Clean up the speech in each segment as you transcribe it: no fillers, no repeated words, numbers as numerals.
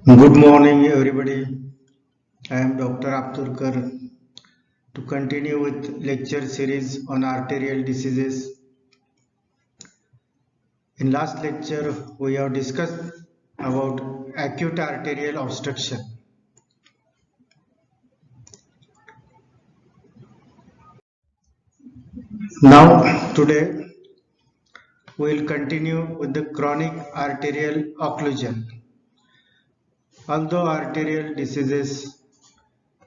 Good morning, everybody. I am Dr. Apturkar to continue with lecture series on arterial diseases. In last lecture, we have discussed about acute arterial obstruction. Now, today, we will continue with the chronic arterial occlusion. Although arterial diseases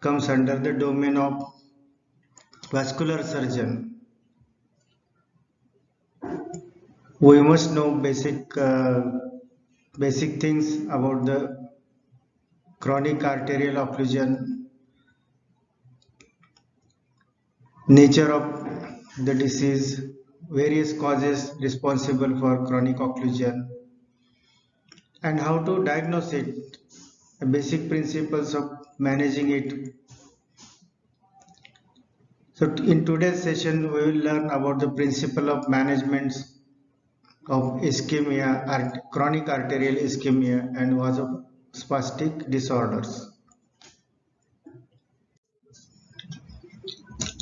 comes under the domain of vascular surgeon, we must know basic things about the chronic arterial occlusion, nature of the disease, various causes responsible for chronic occlusion, and how to diagnose it, the basic principles of managing it. So in today's session, we will learn about the principle of management of ischemia, chronic arterial ischemia, and vasospastic disorders.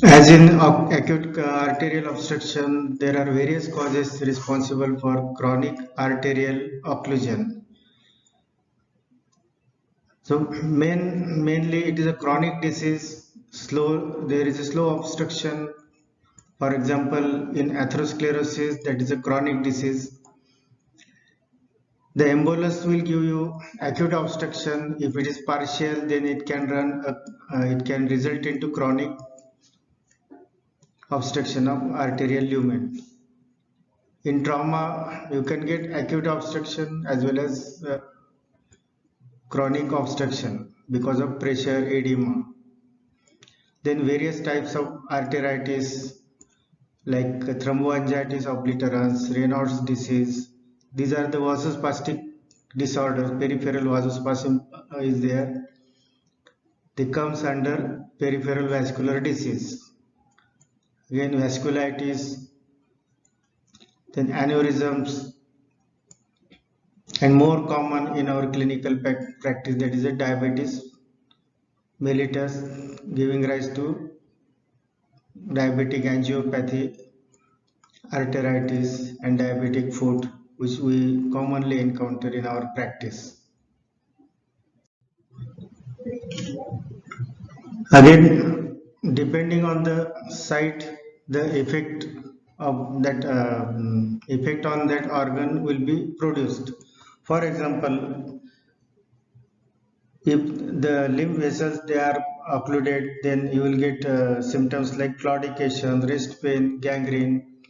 As in acute arterial obstruction, there are various causes responsible for chronic arterial occlusion. So mainly it is a chronic disease. There is a slow obstruction. For example, in atherosclerosis, that is a chronic disease. The embolus will give you acute obstruction. If it is partial, then it can result into chronic obstruction of arterial lumen. In trauma, you can get acute obstruction as well as chronic obstruction because of pressure edema. Then various types of arteritis like thromboangiitis obliterans, Raynaud's disease. These are the vasospastic disorders. Peripheral vasospasm is there. They comes under peripheral vascular disease. Again, vasculitis, then aneurysms, and more common in our clinical practice, that is a diabetes mellitus, giving rise to diabetic angiopathy, arteritis, and diabetic foot, which we commonly encounter in our practice. Again, depending on the site, the effect on that organ will be produced. For example, if the lymph vessels they are occluded, then you will get symptoms like claudication, wrist pain, gangrene.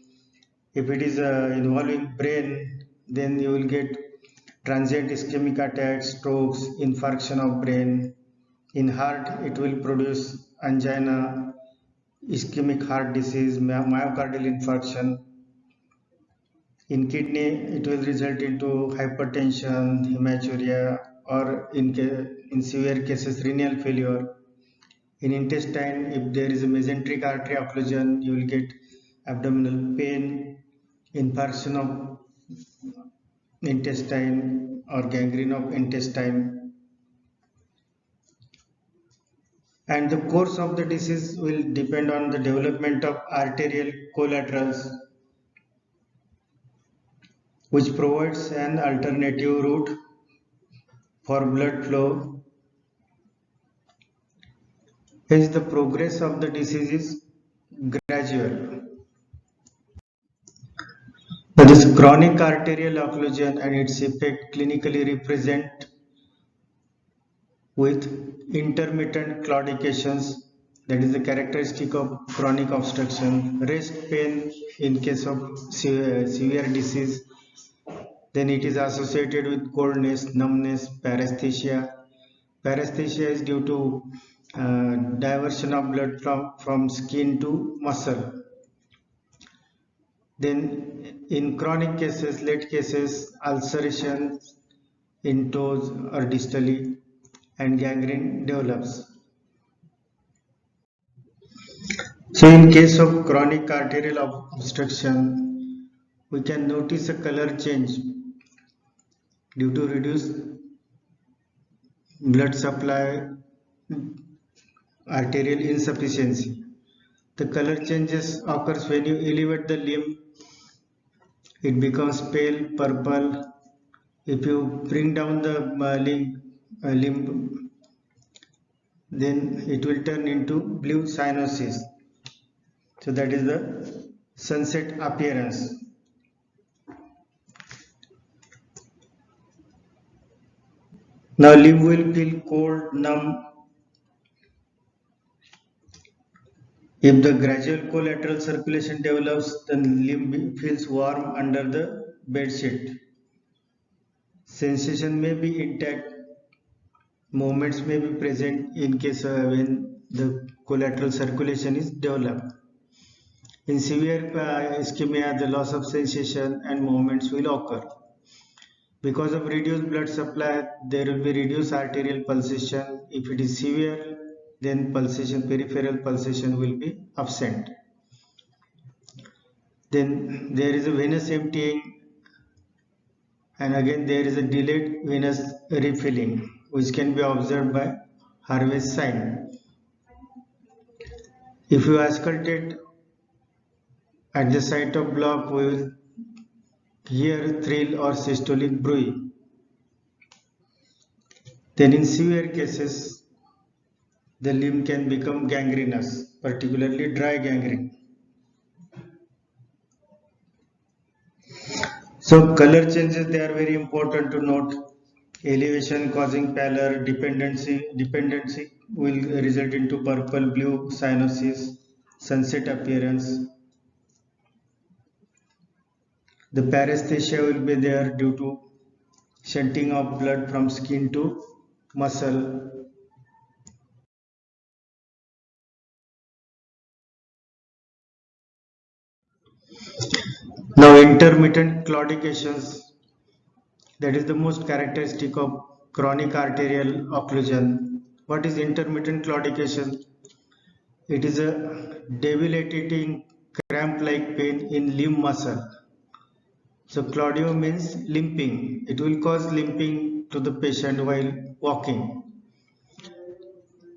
If it is involving brain, then you will get transient ischemic attacks, strokes, infarction of brain. In heart, it will produce angina, ischemic heart disease, myocardial infarction. In kidney, it will result into hypertension, hematuria, or in severe cases, renal failure. In intestine, if there is a mesenteric artery occlusion, you will get abdominal pain, infarction of intestine or gangrene of intestine. And the course of the disease will depend on the development of arterial collaterals, which provides an alternative route for blood flow. Hence, the progress of the disease is gradual. This chronic arterial occlusion and its effect clinically represent with intermittent claudications, that is the characteristic of chronic obstruction, wrist pain in case of severe disease, then it is associated with coldness, numbness, paresthesia. Paresthesia is due to diversion of blood from skin to muscle. Then in chronic cases, late cases, ulceration in toes or distally, and gangrene develops. So in case of chronic arterial obstruction, we can notice a color change due to reduced blood supply, arterial insufficiency. The color changes occurs when you elevate the limb. It becomes pale purple. If you bring down the limb, then it will turn into blue cyanosis. So that is the sunset appearance. Now limb will feel cold, numb. If the gradual collateral circulation develops, then limb feels warm under the bedsheet. Sensation may be intact. Movements may be present in case when the collateral circulation is developed. In severe ischemia, the loss of sensation and movements will occur. Because of reduced blood supply, there will be reduced arterial pulsation. If it is severe, then pulsation, peripheral pulsation will be absent. Then there is a venous emptying, and again there is a delayed venous refilling, which can be observed by Harvey's sign. If you auscultate at the site of block, we will hear thrill or systolic bruit. Then in severe cases, the limb can become gangrenous, particularly dry gangrene. So color changes, they are very important to note. Elevation causing pallor, dependency will result into purple blue cyanosis, sunset appearance. The paresthesia will be there due to shunting of blood from skin to muscle. Now intermittent claudications, that is the most characteristic of chronic arterial occlusion. What is intermittent claudication? It is a debilitating cramp-like pain in limb muscle. So claudio means limping. It will cause limping to the patient while walking.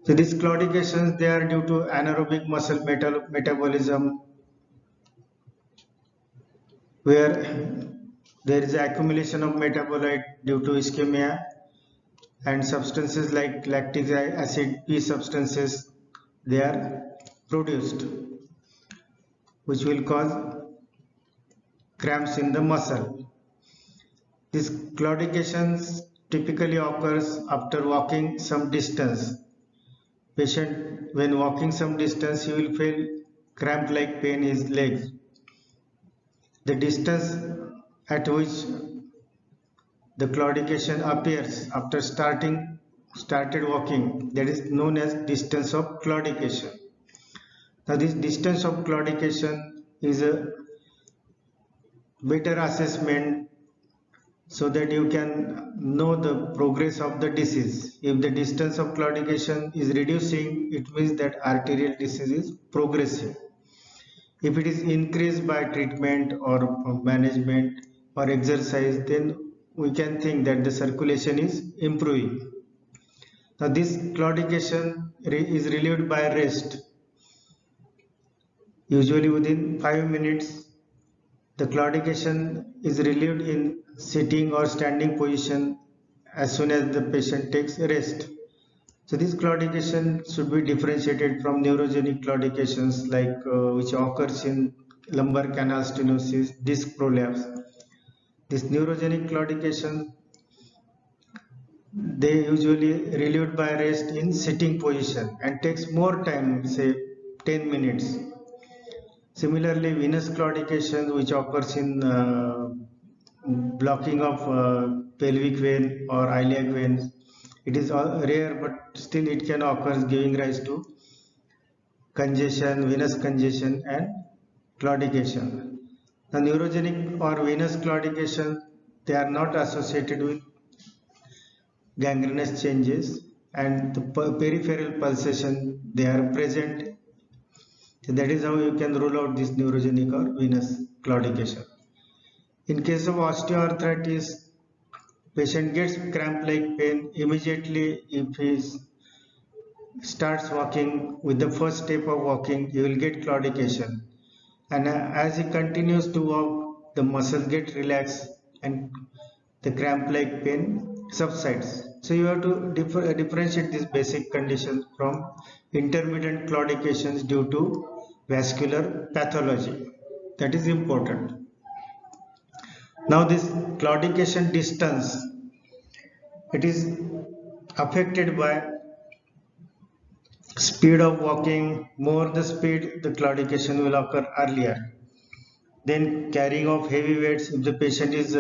So these claudications, they are due to anaerobic muscle metabolism, where there is accumulation of metabolite due to ischemia, and substances like lactic acid, P substances, they are produced, which will cause cramps in the muscle. This claudications typically occurs after walking some distance. Patient, when walking some distance, he will feel cramp-like pain in his legs. The distance at which the claudication appears after started walking, that is known as distance of claudication. Now this distance of claudication is a better assessment so that you can know the progress of the disease. If the distance of claudication is reducing, it means that arterial disease is progressing. If it is increased by treatment or management or exercise, then we can think that the circulation is improving. Now this claudication is relieved by rest. Usually within 5 minutes, the claudication is relieved in sitting or standing position as soon as the patient takes rest. So this claudication should be differentiated from neurogenic claudications which occurs in lumbar canal stenosis, disc prolapse. This neurogenic claudication, they usually relieved by rest in sitting position and takes more time, say 10 minutes. Similarly, venous claudication, which occurs in blocking of pelvic vein or iliac veins, it is rare, but still it can occur, giving rise to congestion, venous congestion and claudication. The neurogenic or venous claudication, they are not associated with gangrenous changes, and the peripheral pulsation, they are present. So that is how you can rule out this neurogenic or venous claudication. In case of osteoarthritis, Patient gets cramp-like pain immediately if he starts walking. With the first step of walking, he will get claudication, and as he continues to walk, the muscles get relaxed and the cramp-like pain subsides. So you have to differentiate these basic conditions from intermittent claudications due to vascular pathology. That is important. Now this claudication distance, it is affected by speed of walking. More the speed, the claudication will occur earlier. Then carrying of heavy weights, if the patient is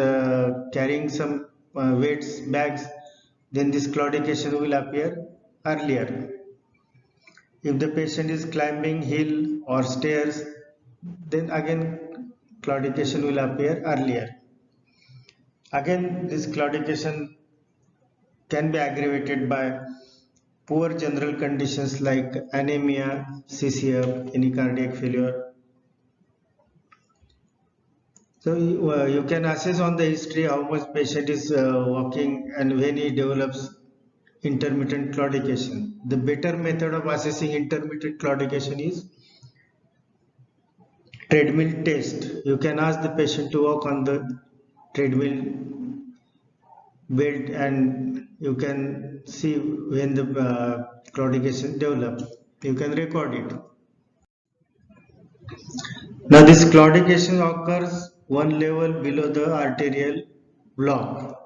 carrying some weights, bags, then this claudication will appear earlier. If the patient is climbing hill or stairs, then again claudication will appear earlier. Again, this claudication can be aggravated by poor general conditions like anemia, CCF, any cardiac failure. So you can assess on the history how much patient is walking and when he develops intermittent claudication. The better method of assessing intermittent claudication is treadmill test. You can ask the patient to walk on the treadmill belt and you can see when the claudication develops. You can record it. Now this claudication occurs one level below the arterial block.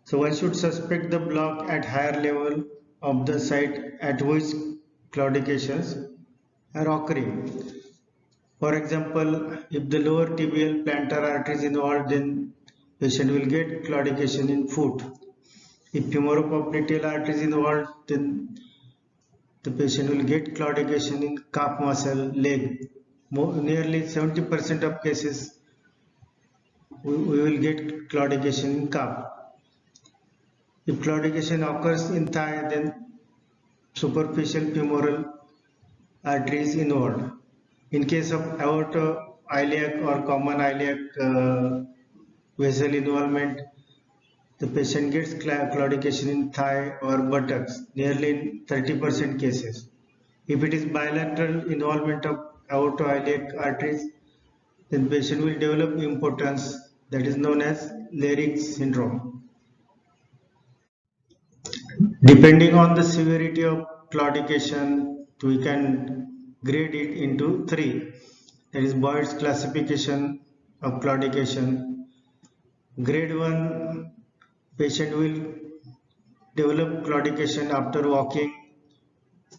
So one should suspect the block at higher level of the site at which claudications are occurring. For example, if the lower tibial plantar artery is involved, then patient will get claudication in foot. If femoropopliteal artery is involved, then the patient will get claudication in calf muscle, leg. Nearly 70% of cases we will get claudication in calf. If claudication occurs in thigh, then superficial femoral artery is involved. In case of aortoiliac or common iliac vessel involvement, the patient gets claudication in thigh or buttocks, nearly in 30% cases. If it is bilateral involvement of aortoiliac arteries, then patient will develop impotence, that is known as Leydig syndrome. Depending on the severity of claudication, we can grade it into three. That is Boyd's classification of claudication. Grade 1, patient will develop claudication after walking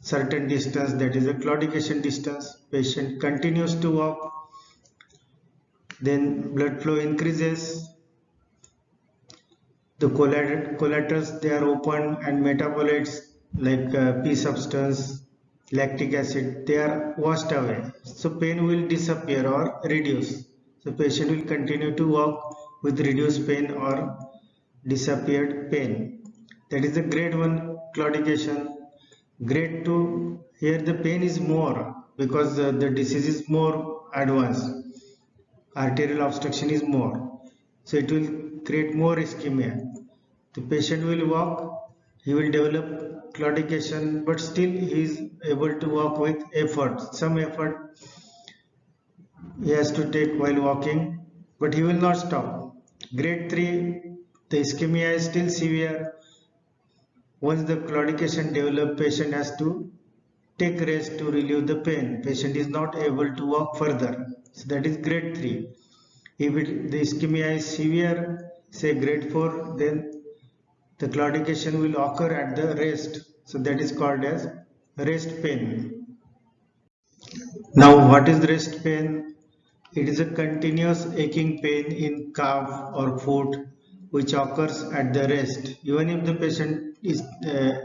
certain distance, that is a claudication distance. Patient continues to walk, then blood flow increases, the collaterals they are open and metabolites like P substance, lactic acid, they are washed away. So pain will disappear or reduce. So patient will continue to walk with reduced pain or disappeared pain. That is the grade 1 claudication. Grade 2, here the pain is more because the disease is more advanced. Arterial obstruction is more. So it will create more ischemia. The patient will walk, he will develop claudication, but still he is able to walk with effort. Some effort he has to take while walking, but he will not stop. Grade 3, the ischemia is still severe. Once the claudication develops, patient has to take rest to relieve the pain. Patient is not able to walk further. So that is grade 3. If the ischemia is severe, say grade 4, then the claudication will occur at the rest. So that is called as rest pain. Now what is rest pain? It is a continuous aching pain in calf or foot which occurs at the rest. Even if the patient is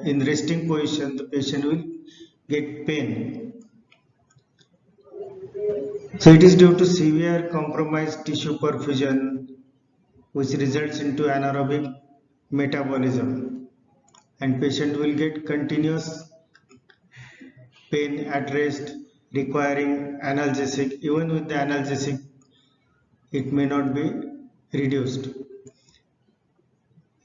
in resting position, the patient will get pain. So it is due to severe compromised tissue perfusion which results into anaerobic metabolism, and patient will get continuous pain at rest requiring analgesic. Even with the analgesic, it may not be reduced.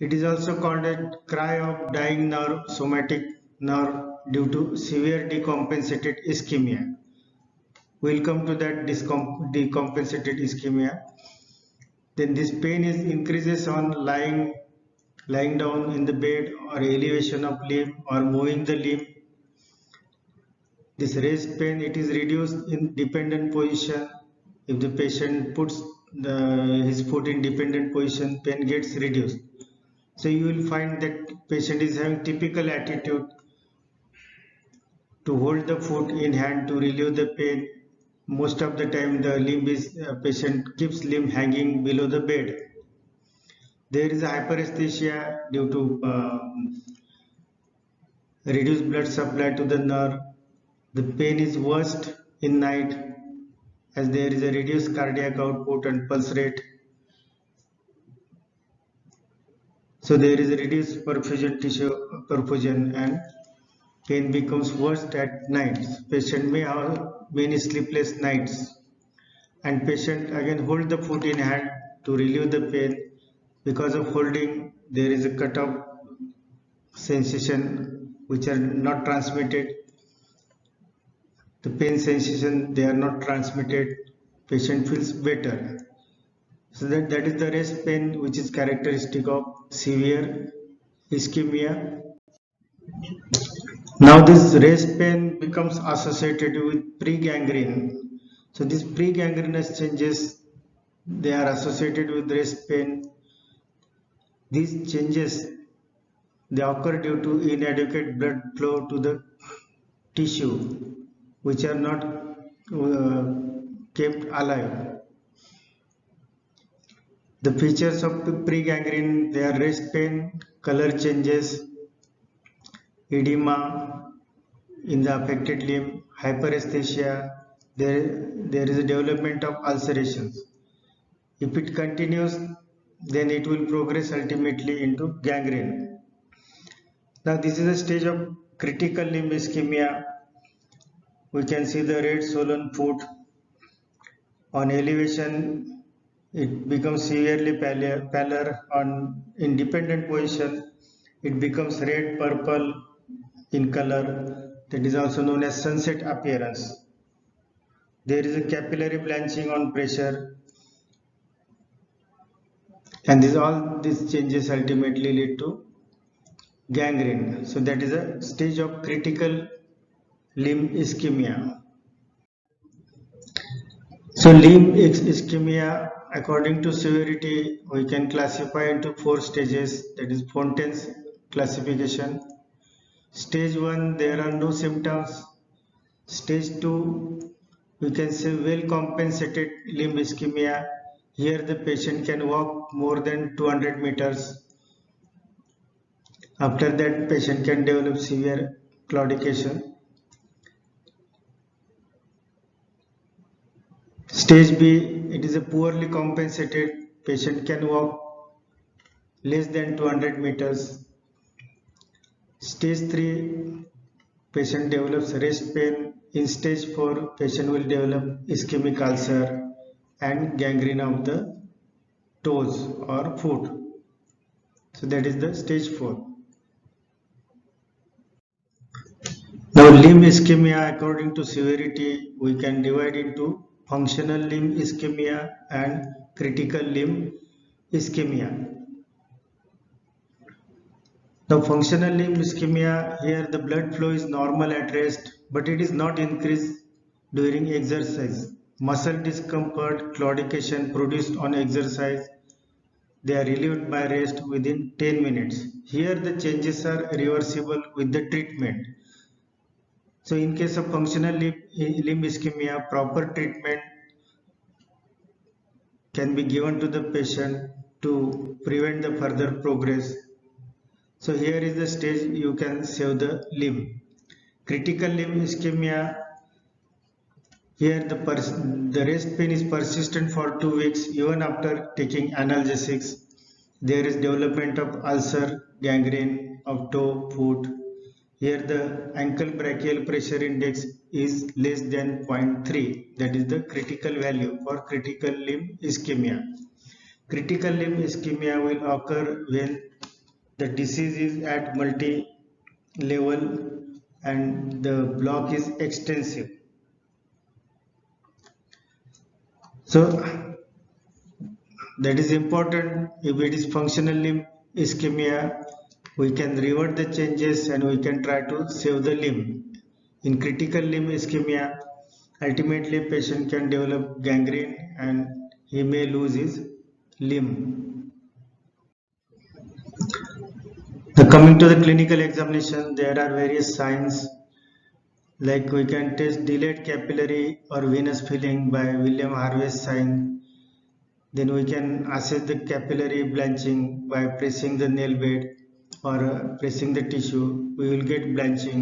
It is also called a cry of dying nerve, somatic nerve due to severe decompensated ischemia. We'll come to that decompensated ischemia. Then this pain is increases on lying down in the bed or elevation of limb or moving the limb. This raised pain, it is reduced in dependent position. If the patient puts his foot in dependent position, pain gets reduced. So you will find that patient is having typical attitude to hold the foot in hand to relieve the pain. Most of the time the limb is patient keeps limb hanging below the bed. There is a hyperesthesia due to reduced blood supply to the nerve. The pain is worst in night as there is a reduced cardiac output and pulse rate. So there is a reduced tissue perfusion and pain becomes worst at nights. Patient may have many sleepless nights and patient again hold the foot in hand to relieve the pain. Because of holding, there is a cut off sensation which are not transmitted. The pain sensation, they are not transmitted. Patient feels better. So that is the rest pain which is characteristic of severe ischemia. Now this rest pain becomes associated with pregangrene. So these pregangrenous changes, they are associated with rest pain. These changes, they occur due to inadequate blood flow to the tissue which are not kept alive. The features of pregangrene, they are rest pain, color changes, edema in the affected limb, hyperesthesia, there is a development of ulcerations. If it continues, then it will progress ultimately into gangrene. Now this is a stage of critical limb ischemia. We can see the red swollen foot. On elevation, it becomes severely pallor. On independent position, it becomes red purple in color. That is also known as sunset appearance. There is a capillary blanching on pressure, and all these changes ultimately lead to gangrene. So that is a stage of critical limb ischemia. So limb ischemia, according to severity, we can classify into 4 stages. That is Fonten's classification. Stage 1, there are no symptoms. Stage 2, we can say well compensated limb ischemia. Here the patient can walk more than 200 meters. After that, patient can develop severe claudication. Stage B, it is a poorly compensated. Patient can walk less than 200 meters. Stage 3, patient develops rest pain. In stage 4, patient will develop ischemic ulcer and gangrene of the toes or foot. So that is the stage 4. Now limb ischemia, according to severity, we can divide into functional limb ischemia and critical limb ischemia. The functional limb ischemia, here the blood flow is normal at rest, but it is not increased during exercise. Muscle discomfort, claudication produced on exercise, they are relieved by rest within 10 minutes. Here the changes are reversible with the treatment. So in case of functional limb ischemia, proper treatment can be given to the patient to prevent the further progress. So here is the stage you can save the limb. Critical limb ischemia, here the rest pain is persistent for 2 weeks even after taking analgesics. There is development of ulcer, gangrene of toe, foot. Here the ankle brachial pressure index is less than 0.3. That is the critical value for critical limb ischemia. Critical limb ischemia will occur when the disease is at multi-level and the block is extensive. So that is important. If it is functional limb ischemia, we can revert the changes and we can try to save the limb. In critical limb ischemia, ultimately patient can develop gangrene and he may lose his limb. Now coming to the clinical examination, there are various signs like we can test delayed capillary or venous filling by William Harvey's sign. Then we can assess the capillary blanching by pressing the nail bed or pressing the tissue. We will get blanching.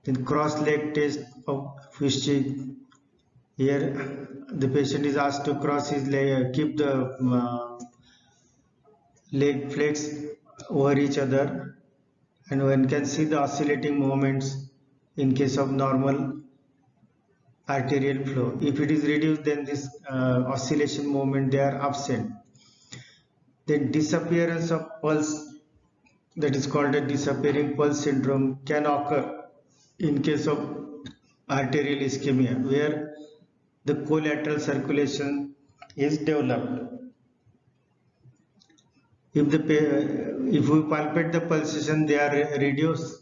Then cross leg test of Fuchs'. Here the patient is asked to cross his leg, keep the leg flexed over each other, and one can see the oscillating movements in case of normal arterial flow. If it is reduced, then this oscillation movement they are absent. Then disappearance of pulse, that is called a disappearing pulse syndrome, can occur in case of arterial ischemia where the collateral circulation is developed. If we palpate the pulsation, they are reduced.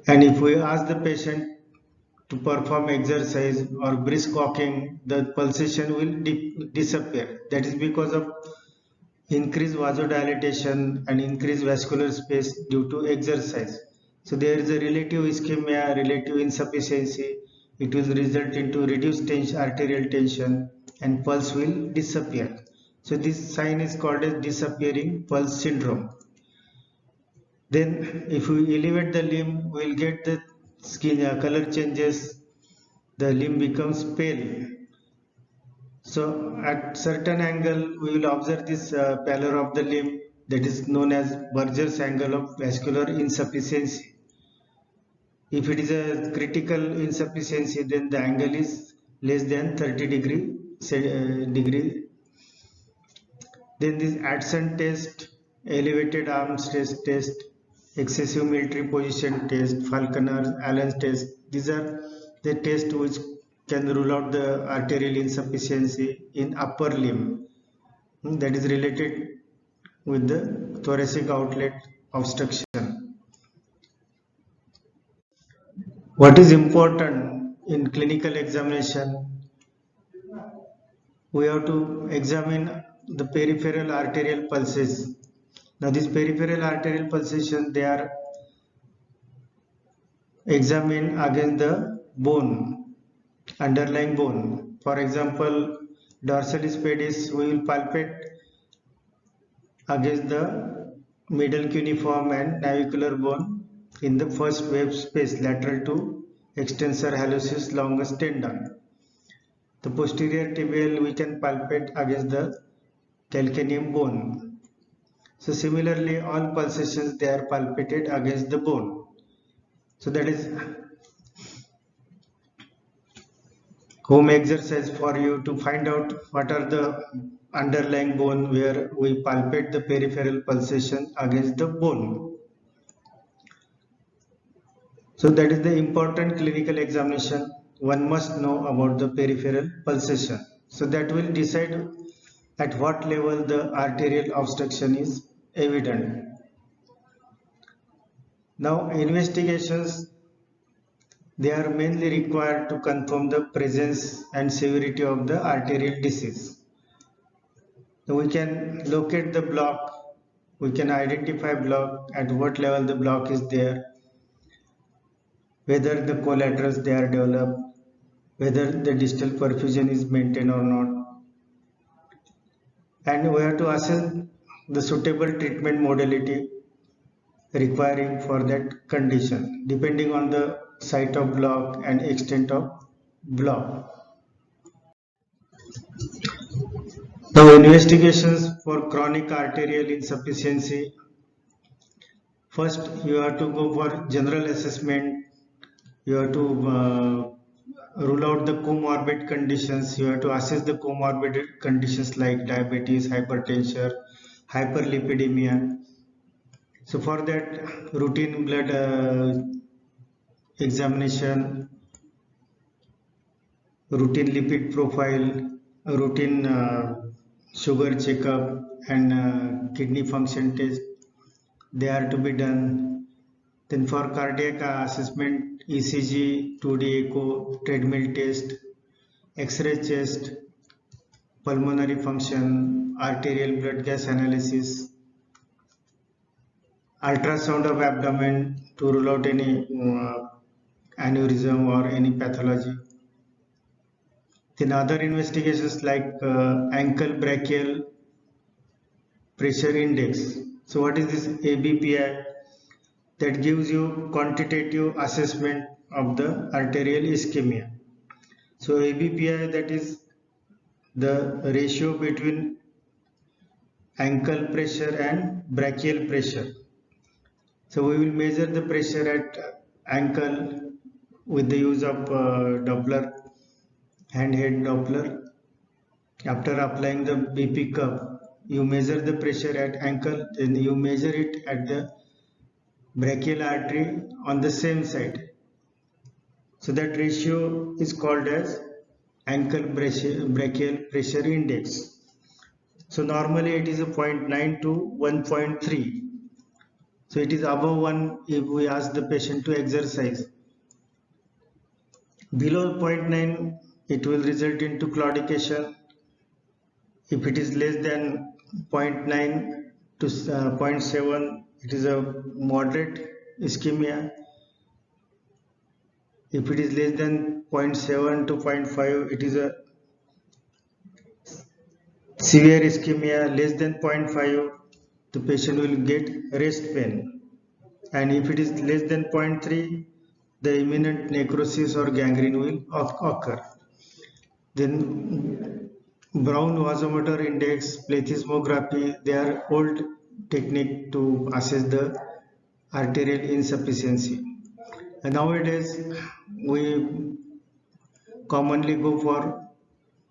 And if we ask the patient to perform exercise or brisk walking, the pulsation will disappear. That is because of increased vasodilatation and increased vascular space due to exercise. So there is a relative ischemia, relative insufficiency. It will result into reduced arterial tension and pulse will disappear. So this sign is called as disappearing pulse syndrome. Then if we elevate the limb, we will get the skin color changes, the limb becomes pale. So at certain angle, we will observe this pallor of the limb, that is known as Berger's angle of vascular insufficiency. If it is a critical insufficiency, then the angle is less than 30 degree. Then this Addison test, elevated arm stress test, excessive military position test, Falconer, Allen's test, these are the tests which can rule out the arterial insufficiency in upper limb, that is related with the thoracic outlet obstruction. What is important in clinical examination? We have to examine the peripheral arterial pulses. Now these peripheral arterial pulsations, they are examined against the bone, underlying bone. For example, dorsalis pedis, we will palpate against the middle cuneiform and navicular bone in the first wave space lateral to extensor hallucis longus tendon. The posterior tibial we can palpate against the calcaneum bone. So similarly, all pulsations they are palpated against the bone. So that is home exercise for you to find out what are the underlying bone where we palpate the peripheral pulsation against the bone. So that is the important clinical examination. One must know about the peripheral pulsation. So that will decide at what level the arterial obstruction is evident. Now investigations, they are mainly required to confirm the presence and severity of the arterial disease. So we can locate the block, we can identify block, at what level the block is there, whether the collaterals they are developed, whether the distal perfusion is maintained or not, and we have to assess the suitable treatment modality requiring for that condition depending on the site of block and extent of block. Now investigations for chronic arterial insufficiency. First you have to go for general assessment. You have to rule out the comorbid conditions. You have to assess the comorbid conditions like diabetes, hypertension, hyperlipidemia. So for that, routine blood examination, routine lipid profile, routine sugar checkup, and kidney function test, they are to be done. Then for cardiac assessment, ECG, 2D echo, treadmill test, X-ray chest, pulmonary function, arterial blood gas analysis, ultrasound of abdomen to rule out any aneurysm or any pathology. Then other investigations like ankle brachial pressure index. So what is this ABPI? That gives you quantitative assessment of the arterial ischemia. So ABPI, that is the ratio between ankle pressure and brachial pressure. So we will measure the pressure at ankle with the use of Doppler, handheld Doppler. After applying the BP curve, you measure the pressure at ankle, then you measure it at the brachial artery on the same side. So that ratio is called as ankle brachial pressure index. So normally it is a 0.9 to 1.3. So it is above 1 if we ask the patient to exercise. Below 0.9, it will result into claudication. If it is less than 0.9 to 0.7, it is a moderate ischemia. If it is less than 0.7 to 0.5, it is a severe ischemia. Less than 0.5, the patient will get rest pain. And if it is less than 0.3, the imminent necrosis or gangrene will occur. Then Brown vasomotor index, plethysmography, they are old technique to assess the arterial insufficiency. And nowadays we commonly go for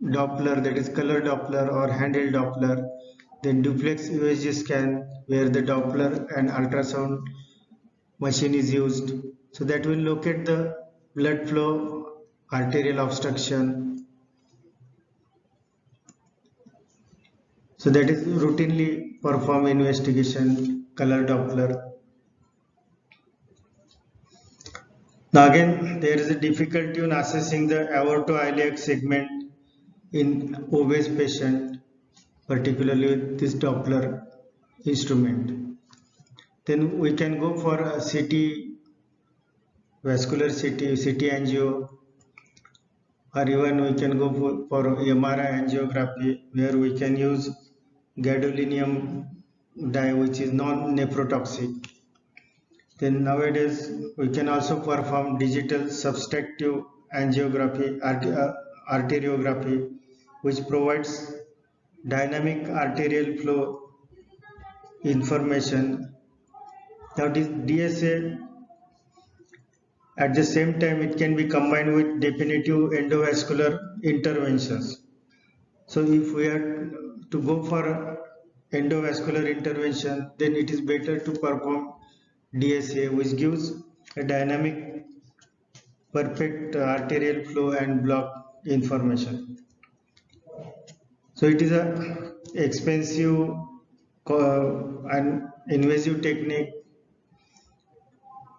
Doppler, that is color Doppler or handheld Doppler, then duplex USG scan where the Doppler and ultrasound machine is used. So that will locate the blood flow, arterial obstruction. So that is routinely perform investigation, color Doppler. Now again, there is a difficulty in assessing the aortoiliac segment in obese patient, particularly with this Doppler instrument. Then we can go for a CT, vascular CT angio, or even we can go for MRI angiography where we can use gadolinium dye, which is non-nephrotoxic. Then nowadays we can also perform digital subtractive angiography, arteriography, which provides dynamic arterial flow information. Now this DSA, at the same time it can be combined with definitive endovascular interventions. So if we are to go for endovascular intervention, then it is better to perform DSA, which gives a dynamic perfect arterial flow and block information. So it is a expensive and invasive technique,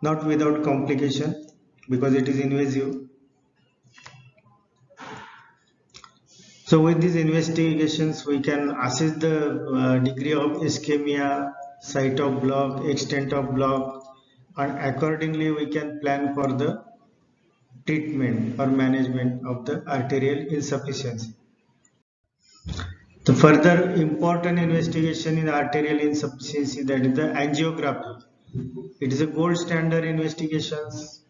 not without complication because it is invasive. So with these investigations, we can assess the degree of ischemia, site of block, extent of block, and accordingly we can plan for the treatment or management of the arterial insufficiency. The further important investigation in arterial insufficiency, that is the angiography. It is a gold standard investigations.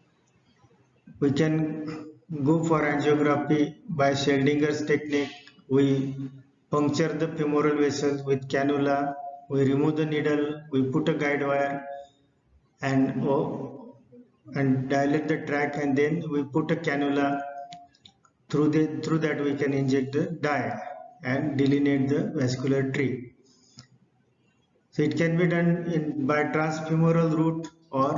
We can go for angiography by Scheldinger's technique. We puncture the femoral vessels with cannula, we remove the needle, we put a guide wire and dilate the tract, and then we put a cannula through that we can inject the dye and delineate the vascular tree. So it can be done by transfemoral route, or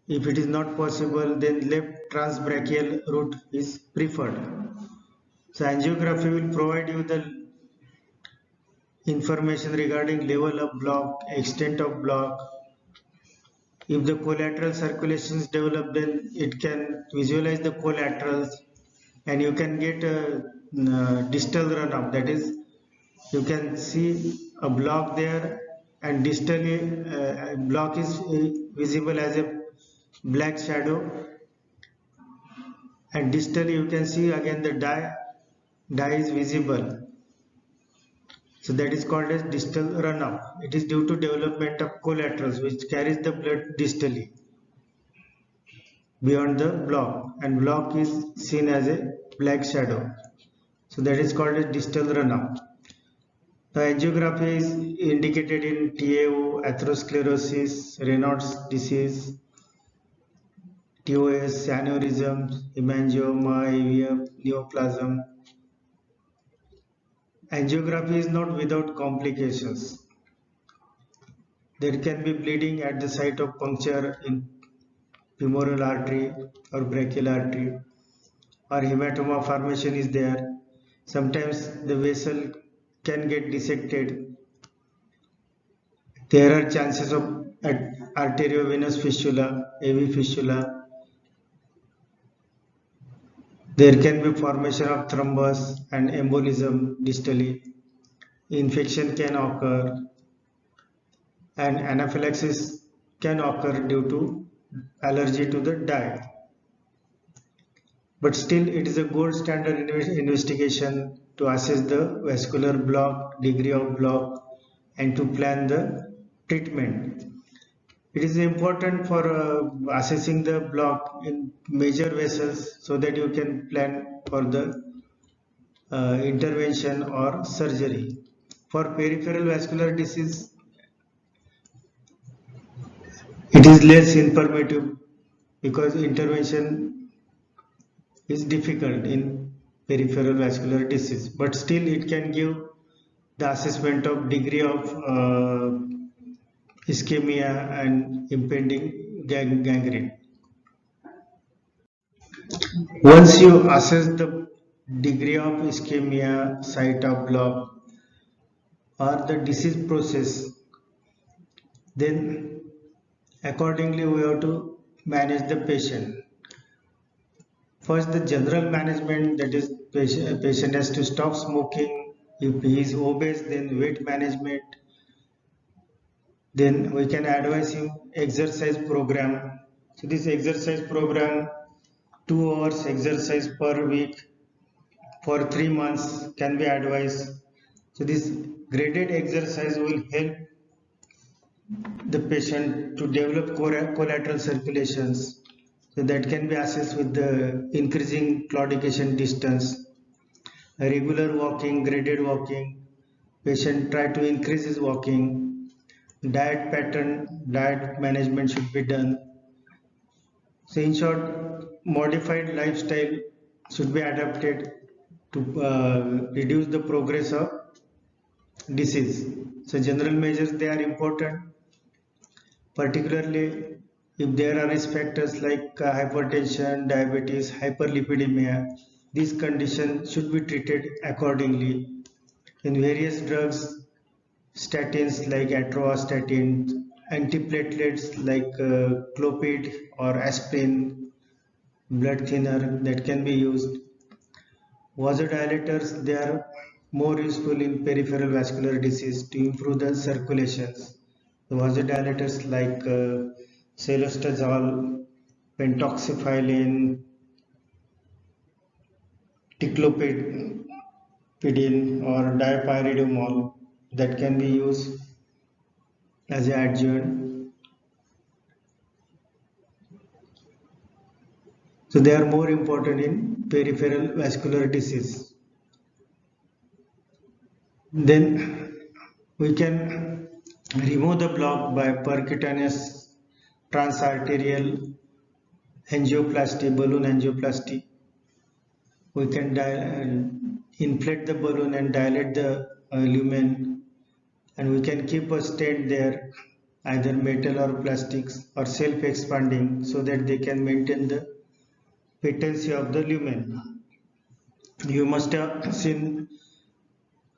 if it is not possible, then left transbrachial route is preferred. So angiography will provide you the information regarding level of block, extent of block. If the collateral circulation is developed, then it can visualize the collaterals, and you can get a distal run-up. That is, you can see a block there, and distally a block is visible as a black shadow, and distally you can see again the dye is visible. So that is called as distal run-up. It is due to development of collaterals which carries the blood distally beyond the block, and block is seen as a black shadow. So that is called as distal run-up. The angiography is indicated in TAO, atherosclerosis, Raynaud's disease, TOS, aneurysms, hemangioma, AVF, neoplasm. Angiography is not without complications. There can be bleeding at the site of puncture in femoral artery or brachial artery, or hematoma formation is there. Sometimes the vessel can get dissected. There are chances of arteriovenous fistula, AV fistula. There can be formation of thrombus and embolism distally. Infection can occur, and anaphylaxis can occur due to allergy to the dye. But still, it is a gold standard investigation to assess the vascular block, degree of block, and to plan the treatment. It is important for assessing the block in major vessels so that you can plan for the intervention or surgery. For peripheral vascular disease, it is less informative because intervention is difficult in peripheral vascular disease, but still it can give the assessment of degree of ischemia and impending gangrene. Once you assess the degree of ischemia, site of block, or the disease process, then accordingly we have to manage the patient. First, the general management, that is patient has to stop smoking. If he is obese, then weight management. Then we can advise him exercise program. So this exercise program, 2 hours exercise per week for 3 months can be advised. So this graded exercise will help the patient to develop collateral circulations. So that can be assessed with the increasing claudication distance. Regular walking, graded walking, patient try to increase his walking. Diet pattern, diet management should be done. So in short, modified lifestyle should be adapted to reduce the progress of disease. So general measures, they are important, particularly if there are risk factors like hypertension, diabetes, hyperlipidemia. These conditions should be treated accordingly. In various drugs, statins like atorvastatin, antiplatelets like clopid or aspirin, blood thinner that can be used. Vasodilators, they are more useful in peripheral vascular disease to improve the circulations. The vasodilators like celostazol, pentoxifylline, ticlopidine or dipyridamole that can be used as an adjuvant. So they are more important in peripheral vascular disease. Then we can remove the block by percutaneous transarterial angioplasty, balloon angioplasty. we can inflate the balloon and dilate the lumen, and we can keep a stent there, either metal or plastics or self-expanding, so that they can maintain the patency of the lumen. You must have seen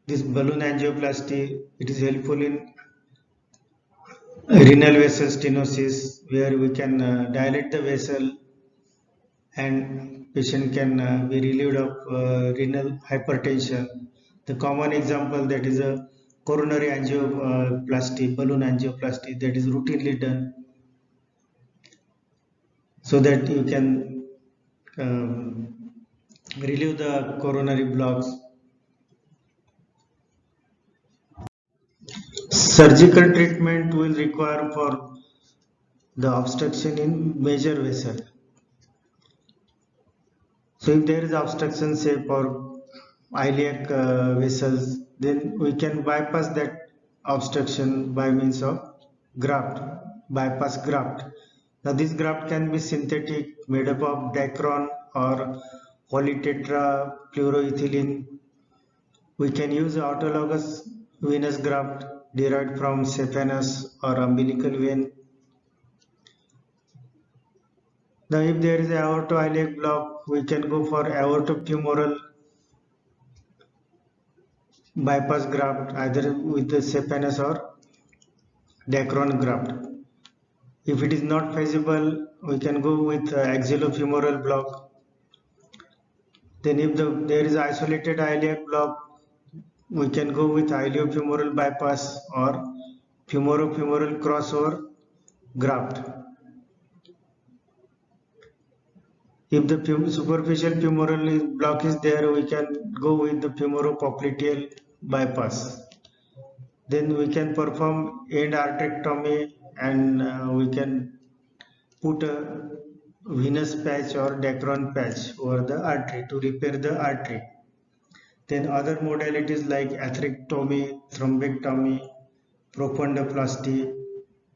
this balloon angioplasty. It is helpful in renal vessel stenosis, where we can dilate the vessel and patient can be relieved of renal hypertension. The common example, that is a coronary angioplasty, balloon angioplasty, that is routinely done, so that you can relieve the coronary blocks. Surgical treatment will require for the obstruction in major vessel. So if there is obstruction, say for iliac vessels, then we can bypass that obstruction by means of graft, bypass graft. Now this graft can be synthetic, made up of Dacron or polytetrafluoroethylene. We can use autologous venous graft derived from saphenous or umbilical vein. Now if there is a aortoiliac block, we can go for aortofemoral bypass graft, either with the saphenous or Dacron graft. If it is not feasible, we can go with axillofemoral block. Then if there is isolated iliac block, we can go with iliofemoral bypass or femoral crossover graft. If the superficial femoral block is there, we can go with the femoropopliteal bypass. Then we can perform end arterectomy, and we can put a venous patch or Dacron patch over the artery to repair the artery. Then other modalities like atherectomy, thrombectomy, profundoplasty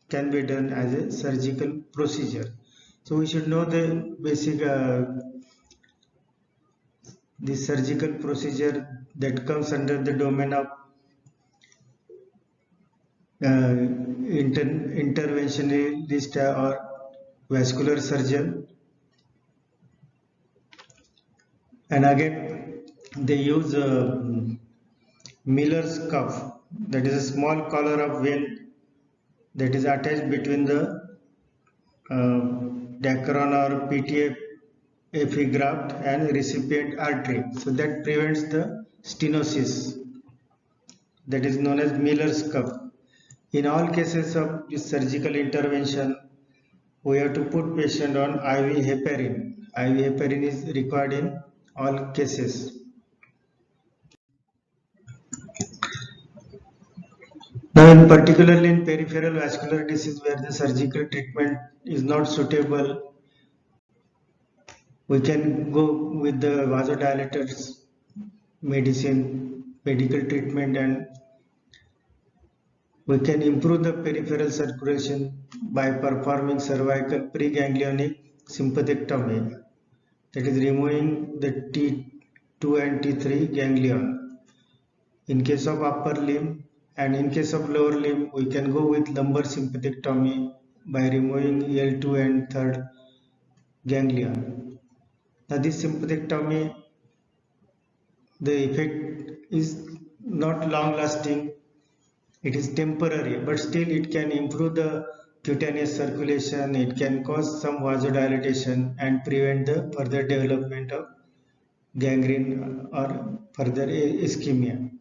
can be done as a surgical procedure. So we should know the basic the surgical procedure that comes under the domain of interventionalist or vascular surgeon. And again, they use Miller's cuff, that is a small collar of vein that is attached between the Dacron or PTFE graft and recipient artery, so that prevents the stenosis, that is known as Miller's cuff. In all cases of this surgical intervention, we have to put patient on IV heparin. IV heparin is required in all cases. Now, particularly in peripheral vascular disease where the surgical treatment is not suitable, we can go with the vasodilators, medicine, medical treatment, and we can improve the peripheral circulation by performing cervical preganglionic sympathectomy, that is removing the T2 and T3 ganglion in case of upper limb, and in case of lower limb we can go with lumbar sympathectomy by removing L2 and third ganglion. Now this sympathectomy, the effect is not long lasting, it is temporary, but still it can improve the cutaneous circulation, it can cause some vasodilatation and prevent the further development of gangrene or further ischemia.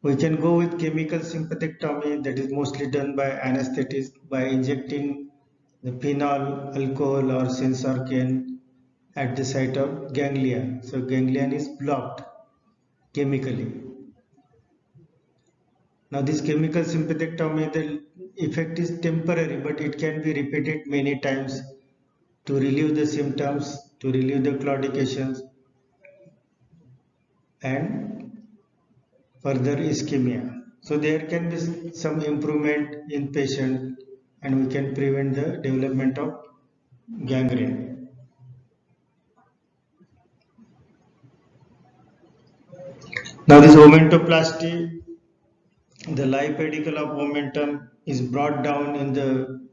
We can go with chemical sympathectomy, that is mostly done by anesthetists by injecting the phenol, alcohol or sensorcaine at the site of ganglia. So ganglion is blocked chemically. Now this chemical sympathectomy, the effect is temporary, but it can be repeated many times to relieve the symptoms, to relieve the claudications and further ischemia. So there can be some improvement in patient and we can prevent the development of gangrene. Now this omentoplasty, the live pedicle of omentum is brought down in the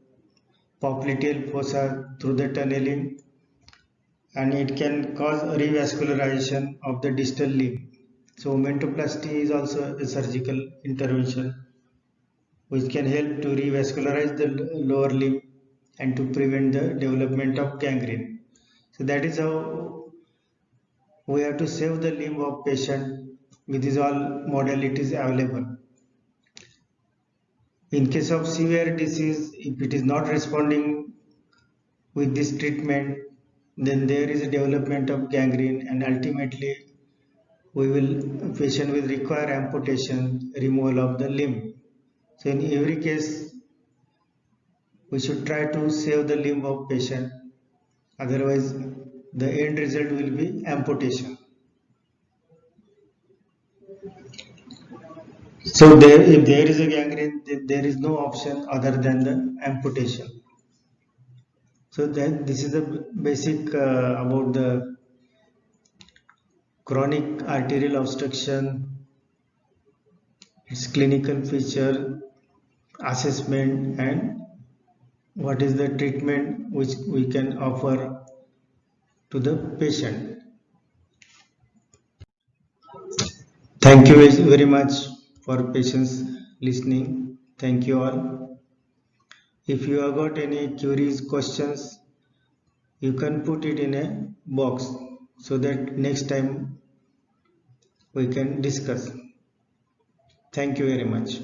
popliteal fossa through the tunneling, and it can cause revascularization of the distal limb. So omentoplasty is also a surgical intervention which can help to revascularize the lower limb and to prevent the development of gangrene. So that is how we have to save the limb of patient with these all modalities available. In case of severe disease, if it is not responding with this treatment, then there is a development of gangrene, and ultimately patient will require amputation, removal of the limb. So in every case, we should try to save the limb of patient, otherwise the end result will be amputation. So if there is a gangrene, there is no option other than the amputation. So then this is the basic about the chronic arterial obstruction, its clinical feature, assessment, and what is the treatment which we can offer to the patient. Thank you very much for patience listening. Thank you all. If you have got any queries, questions, you can put it in a box so that next time we can discuss. Thank you very much.